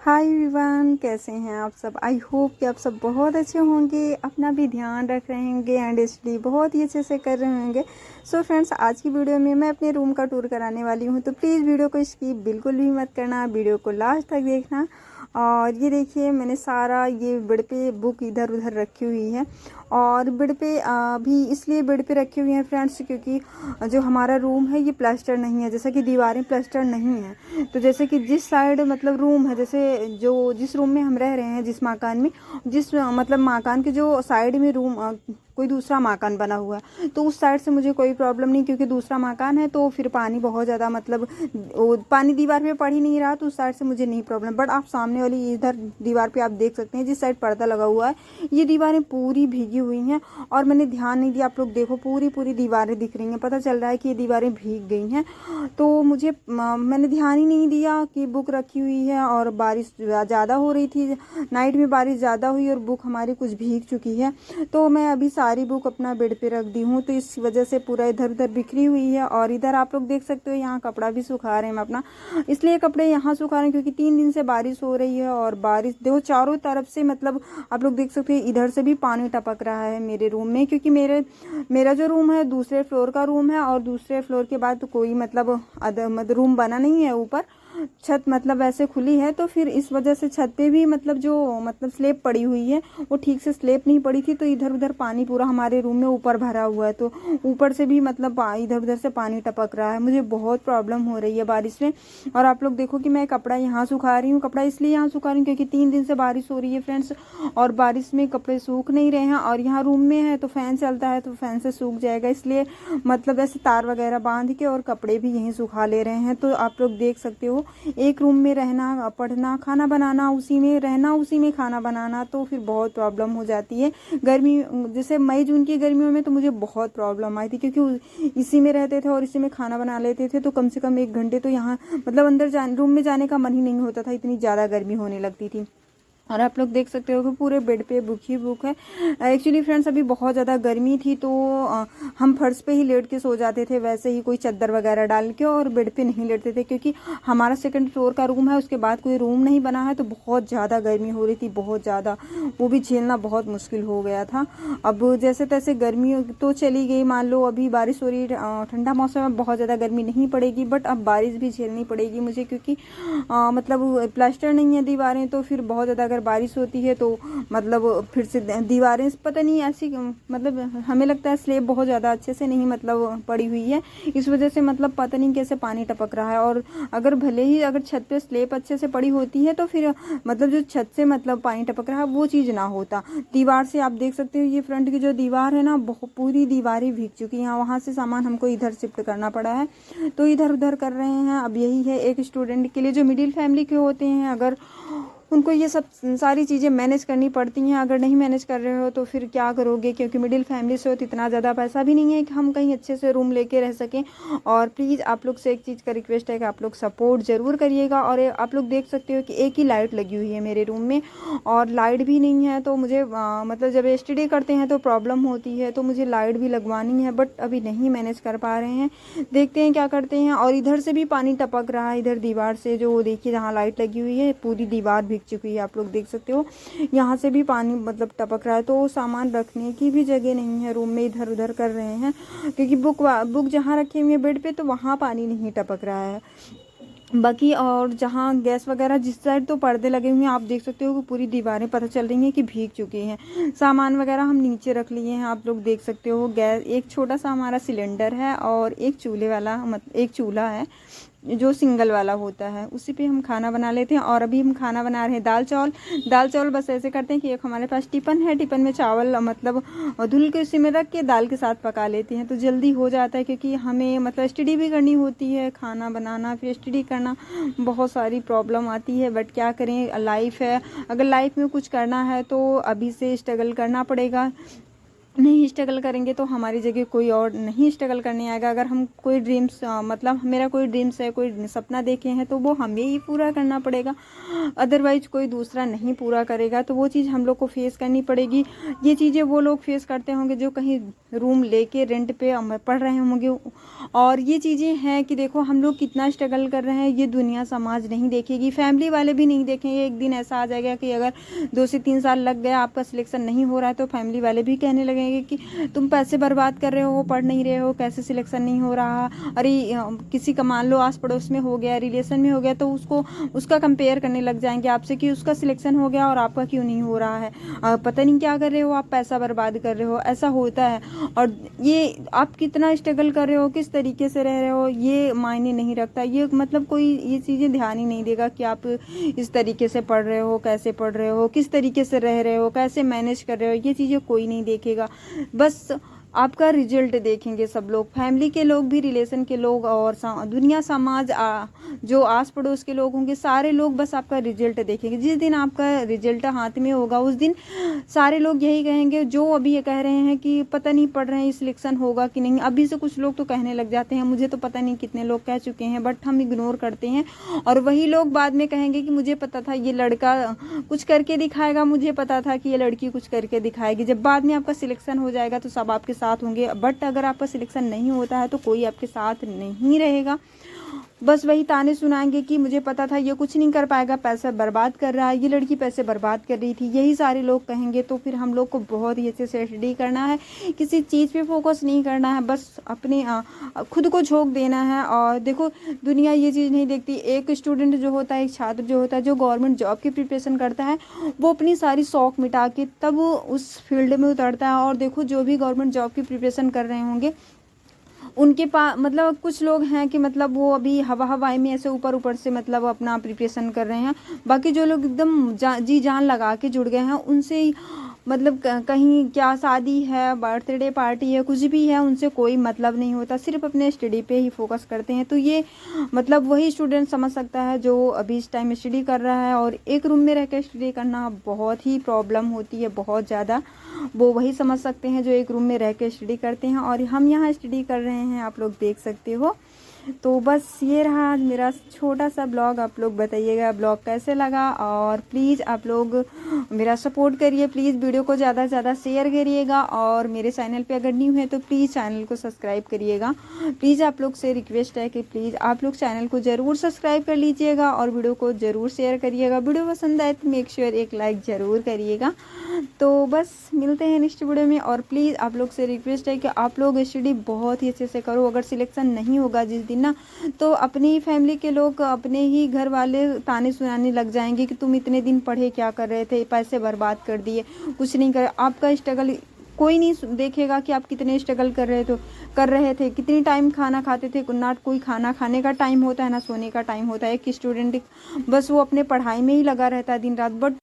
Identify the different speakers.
Speaker 1: Hi everyone, कैसे हैं आप सब। आई होप कि आप सब बहुत अच्छे होंगे, अपना भी ध्यान रख रहे होंगे एंड स्टडी बहुत ही अच्छे से कर रहे होंगे। सो फ्रेंड्स, आज की वीडियो में मैं अपने रूम का टूर कराने वाली हूँ, तो प्लीज़ वीडियो को स्किप बिल्कुल भी मत करना, वीडियो को लास्ट तक देखना। और ये देखिए, मैंने सारा ये बेड पे बुक इधर उधर रखी हुई है। और बेड पे भी इसलिए बेड पे रखी हुई हैं फ्रेंड्स, क्योंकि जो हमारा रूम है ये प्लास्टर नहीं है, जैसा कि दीवारें प्लास्टर नहीं है। तो जैसे कि जिस साइड मतलब रूम है, जैसे जो जिस रूम में हम रह रहे हैं, जिस मकान में, जिस मतलब मकान के जो साइड में रूम कोई दूसरा मकान बना हुआ है, तो उस साइड से मुझे कोई प्रॉब्लम नहीं, क्योंकि दूसरा मकान है तो फिर पानी बहुत ज़्यादा मतलब पानी दीवार पे पड़ ही नहीं रहा, तो उस साइड से मुझे नहीं प्रॉब्लम। बट आप सामने वाली इधर दीवार पे आप देख सकते हैं, जिस साइड पर्दा लगा हुआ है, ये दीवारें पूरी भीगी हुई हैं। और मैंने ध्यान नहीं दिया, आप लोग देखो पूरी पूरी दीवारें दिख रही हैं, पता चल रहा है कि ये दीवारें भीग गई हैं। तो मुझे मैंने ध्यान ही नहीं दिया कि बुक रखी हुई है, और बारिश ज़्यादा हो रही थी, नाइट में बारिश ज़्यादा हुई और बुक हमारी कुछ भीग चुकी है। तो मैं अभी सारी बुक अपना बेड पे रख दी हूँ, तो इस वजह से पूरा इधर उधर बिखरी हुई है। और इधर आप लोग देख सकते हो, यहाँ कपड़ा भी सुखा रहे हैं हम अपना, इसलिए कपड़े यहाँ सुखा रहे हैं क्योंकि 3 दिन से बारिश हो रही है। और बारिश देखो चारों तरफ से, मतलब आप लोग देख सकते हैं इधर से भी पानी टपक रहा है मेरे रूम में, क्योंकि मेरा जो रूम है दूसरे फ्लोर का रूम है, और दूसरे फ्लोर के बाद तो कोई मतलब रूम बना नहीं है, ऊपर छत मतलब ऐसे खुली है। तो फिर इस वजह से छत पे भी मतलब जो मतलब स्लेब पड़ी हुई है, वो ठीक से स्लेब नहीं पड़ी थी, तो इधर उधर पानी पूरा हमारे रूम में ऊपर भरा हुआ है। तो ऊपर से भी मतलब इधर उधर से पानी टपक रहा है, मुझे बहुत प्रॉब्लम हो रही है बारिश में। और आप लोग देखो कि मैं कपड़ा यहाँ सुखा रही हूँ, कपड़ा इसलिए यहाँ सुखा रही हूँ क्योंकि 3 दिन से बारिश हो रही है फ्रेंड्स, और बारिश में कपड़े सूख नहीं रहे हैं। और यहाँ रूम में है तो फैन चलता है, तो फैन से सूख जाएगा, इसलिए मतलब ऐसे तार वगैरह बांध के और कपड़े भी यहीं सुखा ले रहे हैं। तो आप लोग देख सकते हो, एक रूम में रहना, पढ़ना, खाना बनाना उसी में, रहना उसी में, खाना बनाना, तो फिर बहुत प्रॉब्लम हो जाती है। गर्मी जैसे मई जून की गर्मियों में तो मुझे बहुत प्रॉब्लम आई थी, क्योंकि इसी में रहते थे और इसी में खाना बना लेते थे, तो कम से कम 1 घंटे तो यहाँ मतलब अंदर रूम में जाने का मन ही नहीं होता था, इतनी ज़्यादा गर्मी होने लगती थी। और आप लोग देख सकते हो कि पूरे बेड पे बुक ही बुक है। एक्चुअली फ्रेंड्स, अभी बहुत ज़्यादा गर्मी थी, तो हम फर्श पे ही लेट के सो जाते थे, वैसे ही कोई चादर वगैरह डाल के, और बेड पे नहीं लेटते थे, क्योंकि हमारा 2nd फ्लोर का रूम है, उसके बाद कोई रूम नहीं बना है। तो बहुत ज़्यादा गर्मी हो रही थी, बहुत ज़्यादा, वो भी झेलना बहुत मुश्किल हो गया था। अब जैसे तैसे गर्मी तो चली गई, मान लो अभी बारिश हो रही है, ठंडा मौसम में बहुत ज़्यादा गर्मी नहीं पड़ेगी, बट अब बारिश भी झेलनी पड़ेगी मुझे, क्योंकि मतलब प्लास्टर नहीं है दीवारें, तो फिर बहुत ज़्यादा अगर बारिश होती है तो मतलब फिर से दीवारें पता नहीं ऐसी, मतलब हमें लगता है स्लेब बहुत ज़्यादा अच्छे से नहीं मतलब पड़ी हुई है, इस वजह से मतलब पता नहीं कैसे पानी टपक रहा है। और अगर भले ही अगर छत पे स्लेब अच्छे से पड़ी होती है, तो फिर मतलब जो छत से मतलब पानी टपक रहा है वो चीज़ ना होता। दीवार से आप देख सकते हो, ये फ्रंट की जो दीवार है ना, बहुत पूरी दीवारें भीग चुकी हैं। वहाँ से सामान हमको इधर शिफ्ट करना पड़ा है, तो इधर उधर कर रहे हैं। अब यही है एक स्टूडेंट के लिए, जो मिडिल फैमिली के होते हैं, अगर उनको ये सब सारी चीज़ें मैनेज करनी पड़ती हैं। अगर नहीं मैनेज कर रहे हो तो फिर क्या करोगे, क्योंकि मिडिल फैमिली से हो तो इतना ज़्यादा पैसा भी नहीं है कि हम कहीं अच्छे से रूम लेके रह सकें। और प्लीज़ आप लोग से एक चीज़ का रिक्वेस्ट है कि आप लोग सपोर्ट ज़रूर करिएगा। और आप लोग देख सकते हो कि एक ही लाइट लगी हुई है मेरे रूम में, और लाइट भी नहीं है, तो मुझे मतलब जब एसटीडी करते हैं तो प्रॉब्लम होती है, तो मुझे लाइट भी लगवानी है, बट अभी नहीं मैनेज कर पा रहे हैं, देखते हैं क्या करते हैं। और इधर से भी पानी टपक रहा है, इधर दीवार से, जो देखिए जहाँ लाइट लगी हुई है पूरी दीवार भीग चुकी है, आप लोग देख सकते हो, यहाँ से भी पानी मतलब टपक रहा है। तो सामान रखने की भी जगह नहीं है रूम में, इधर उधर कर रहे हैं, क्योंकि बुक जहाँ रखी हुई है बेड पे, तो वहाँ पानी नहीं टपक रहा है बाकी। और जहाँ गैस वगैरह जिस साइड तो पर्दे लगे हुए हैं, आप देख सकते हो कि पूरी दीवारें पता चल रही हैं कि भीग चुकी हैं। सामान वगैरह हम नीचे रख लिए हैं, आप लोग देख सकते हो। गैस एक छोटा सा हमारा सिलेंडर है, और एक चूल्हे वाला एक चूल्हा है जो सिंगल वाला होता है, उसी पे हम खाना बना लेते हैं। और अभी हम खाना बना रहे हैं दाल चावल बस ऐसे करते हैं कि एक हमारे पास टिफिन है, टिफिन में चावल मतलब धुल के उसी में रख के दाल के साथ पका लेते हैं, तो जल्दी हो जाता है, क्योंकि हमें मतलब स्टडी भी करनी होती है, खाना बनाना फिर स्टडी करना, बहुत सारी प्रॉब्लम आती है। बट क्या करें, लाइफ है, अगर लाइफ में कुछ करना है तो अभी से स्ट्रगल करना पड़ेगा। नहीं स्ट्रगल करेंगे तो हमारी जगह कोई और नहीं स्ट्रगल करने आएगा। अगर हम कोई ड्रीम्स मतलब मेरा कोई ड्रीम्स है, कोई सपना देखे हैं, तो वो हमें ही पूरा करना पड़ेगा, अदरवाइज कोई दूसरा नहीं पूरा करेगा। तो वो चीज़ हम लोग को फेस करनी पड़ेगी। ये चीज़ें वो लोग फेस करते होंगे जो कहीं रूम लेके रेंट पे पढ़ रहे होंगे। और ये चीज़ें हैं कि देखो हम लोग कितना स्ट्रगल कर रहे हैं, ये दुनिया समाज नहीं देखेगी, फैमिली वाले भी नहीं देखेंगे। एक दिन ऐसा आ जाएगा कि अगर 2 से 3 साल लग गया, आपका सिलेक्शन नहीं हो रहा है, तो फैमिली वाले भी कहने लगेंगे कि तुम पैसे बर्बाद कर रहे हो, पढ़ नहीं रहे हो, कैसे सिलेक्शन नहीं हो रहा। अरे किसी का मान लो आस पड़ोस में हो गया, रिलेशन में हो गया, तो उसका कंपेयर करने लग जाएंगे आपसे कि उसका सिलेक्शन हो गया और आपका क्यों नहीं हो रहा है, पता नहीं क्या कर रहे हो, आप पैसा बर्बाद कर रहे हो। ऐसा होता है। और ये आप कितना स्ट्रगल कर रहे हो, किस तरीके से रह रहे हो, ये मायने नहीं रखता। ये मतलब कोई ये चीज़ें ध्यान ही नहीं देगा कि आप इस तरीके से पढ़ रहे हो, कैसे पढ़ रहे हो, किस तरीके से रह रहे हो, कैसे मैनेज कर रहे हो। ये चीज़ें कोई नहीं देखेगा, बस आपका रिजल्ट देखेंगे सब लोग, फैमिली के लोग भी, रिलेशन के लोग और दुनिया समाज जो आस पड़ोस के लोग होंगे, सारे लोग बस आपका रिजल्ट देखेंगे। जिस दिन आपका रिजल्ट हाथ में होगा उस दिन सारे लोग यही कहेंगे, जो अभी ये कह रहे हैं कि पता नहीं पढ़ रहे हैं, सिलेक्शन होगा कि नहीं। अभी से कुछ लोग तो कहने लग जाते हैं, मुझे तो पता नहीं कितने लोग कह चुके हैं, बट हम इग्नोर करते हैं। और वही लोग बाद में कहेंगे कि मुझे पता था ये लड़का कुछ करके दिखाएगा, मुझे पता था कि ये लड़की कुछ करके दिखाएगी। जब बाद में आपका सिलेक्शन हो जाएगा तो सब आपके साथ होंगे, बट अगर आपका सिलेक्शन नहीं होता है तो कोई आपके साथ नहीं रहेगा। बस वही ताने सुनाएंगे कि मुझे पता था ये कुछ नहीं कर पाएगा, पैसा बर्बाद कर रहा है, ये लड़की पैसे बर्बाद कर रही थी, यही सारे लोग कहेंगे। तो फिर हम लोग को बहुत ही अच्छे से स्टडी करना है, किसी चीज़ पे फोकस नहीं करना है, बस अपने खुद को झोंक देना है। और देखो दुनिया ये चीज़ नहीं देखती, एक स्टूडेंट जो होता है, एक छात्र जो होता है, जो गवर्नमेंट जॉब की प्रिपरेशन करता है, वो अपनी सारी शौक मिटा के तब उस फील्ड में उतरता है। और देखो जो भी गवर्नमेंट जॉब की प्रिपरेशन कर रहे होंगे उनके पास मतलब कुछ लोग हैं कि मतलब वो अभी हवाई में ऐसे ऊपर ऊपर से मतलब अपना प्रिपरेशन कर रहे हैं। बाकी जो लोग एकदम जी जान लगा के जुड़ गए हैं, उनसे मतलब कहीं क्या शादी है, बर्थडे पार्टी है, कुछ भी है, उनसे कोई मतलब नहीं होता, सिर्फ अपने स्टडी पे ही फोकस करते हैं। तो ये मतलब वही स्टूडेंट समझ सकता है जो अभी इस टाइम स्टडी कर रहा है। और एक रूम में रह कर स्टडी करना बहुत ही प्रॉब्लम होती है, बहुत ज़्यादा। वो वही समझ सकते हैं जो एक रूम में रह कर स्टडी करते हैं। और हम यहाँ स्टडी कर रहे हैं, आप लोग देख सकते हो। तो बस ये रहा आज मेरा छोटा सा ब्लॉग। आप लोग बताइएगा ब्लॉग कैसे लगा, और प्लीज़ आप लोग मेरा सपोर्ट करिए, प्लीज़ वीडियो को ज़्यादा से ज़्यादा शेयर करिएगा। और मेरे चैनल पे अगर न्यू है तो प्लीज़ चैनल को सब्सक्राइब करिएगा। प्लीज़ आप लोग से रिक्वेस्ट है कि प्लीज़ आप लोग चैनल को ज़रूर सब्सक्राइब कर लीजिएगा और वीडियो को ज़रूर शेयर करिएगा। वीडियो पसंद आए तो मेक श्योर एक लाइक ज़रूर करिएगा। तो बस मिलते हैं नेक्स्ट वीडियो में। और प्लीज़ आप लोग से रिक्वेस्ट है कि आप लोग स्टडी बहुत ही अच्छे से करो। अगर सिलेक्शन नहीं होगा जिस दिन ना, तो अपनी ही फैमिली के लोग, अपने ही घर वाले ताने सुनाने लग जाएंगे कि तुम इतने दिन पढ़े क्या कर रहे थे, पैसे बर्बाद कर दिए, कुछ नहीं कर। आपका स्ट्रगल कोई नहीं देखेगा कि आप कितने स्ट्रगल कर रहे थे, कितनी टाइम खाना खाते थे। ना कोई खाना खाने का टाइम होता है, ना सोने का टाइम होता है। एक स्टूडेंट बस वो अपने पढ़ाई में ही लगा रहता है दिन रात। बट